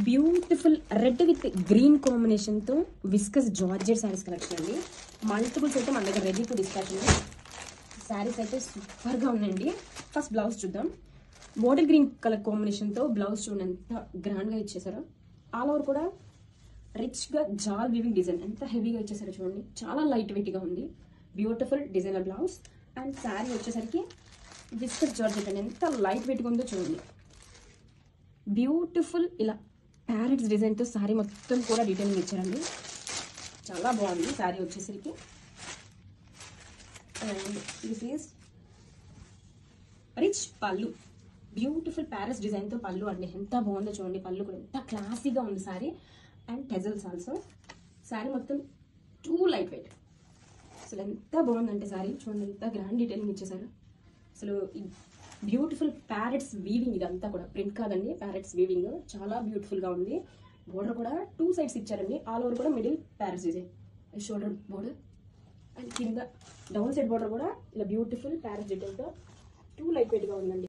Beautiful red with green కాంబినేషన్తో viscous georgette saris collection అండి. Multiples అయితే మన దగ్గర రెడీ టు డిస్పాచ్ ఉంది. శారీస్ అయితే సూపర్గా ఉన్నాయండి. ఫస్ట్ బ్లౌజ్ చూద్దాం. బాటిల్ గ్రీన్ కలర్ కాంబినేషన్తో బ్లౌజ్ చూడండి ఎంత గ్రాండ్గా ఇచ్చేసారో. ఆల్ ఓవర్ కూడా రిచ్గా జాల్ వీవింగ్ డిజైన్ ఎంత హెవీగా ఇచ్చేసారో చూడండి. చాలా లైట్ వెయిట్గా ఉంది. Beautiful designer blouse and sari వచ్చేసరికి విస్కస్ జార్జెట్ అండి. ఎంత లైట్ వెయిట్గా ఉందో చూడండి. బ్యూటిఫుల్ ఇలా ప్యారెట్స్ డిజైన్తో శారీ మొత్తం కూడా డీటెయిలింగ్ ఇచ్చారండి. చాలా బాగుంది శారీ వచ్చేసరికి. అండ్ దిస్ ఈజ్ రిచ్ పళ్ళు. బ్యూటిఫుల్ ప్యారెట్స్ డిజైన్తో పళ్ళు అండి. ఎంత బాగుందో చూడండి. పళ్ళు కూడా ఎంత క్లాసీగా ఉంది శారీ. And టెజల్స్ also. శారీ మొత్తం టూ లైట్ వెయిట్. అసలు ఎంత బాగుందంటే శారీ చూడండి. ఎంత గ్రాండ్ డీటెయిలింగ్ ఇచ్చేసారు. అసలు బ్యూటిఫుల్ ప్యారెట్స్ వీవింగ్. ఇదంతా కూడా ప్రింట్ కాదండి, ప్యారెట్స్ వీవింగ్. చాలా బ్యూటిఫుల్గా ఉంది. బోర్డర్ కూడా టూ సైడ్స్ ఇచ్చారండి. ఆల్ ఓవర్ కూడా middle parrots design. Shoulder border and కింద డౌన్ సైడ్ బోర్డర్ కూడా ఇలా బ్యూటిఫుల్ ప్యారెట్స్ డీటెయిల్తో టూ లైట్ వెయిట్గా ఉందండి.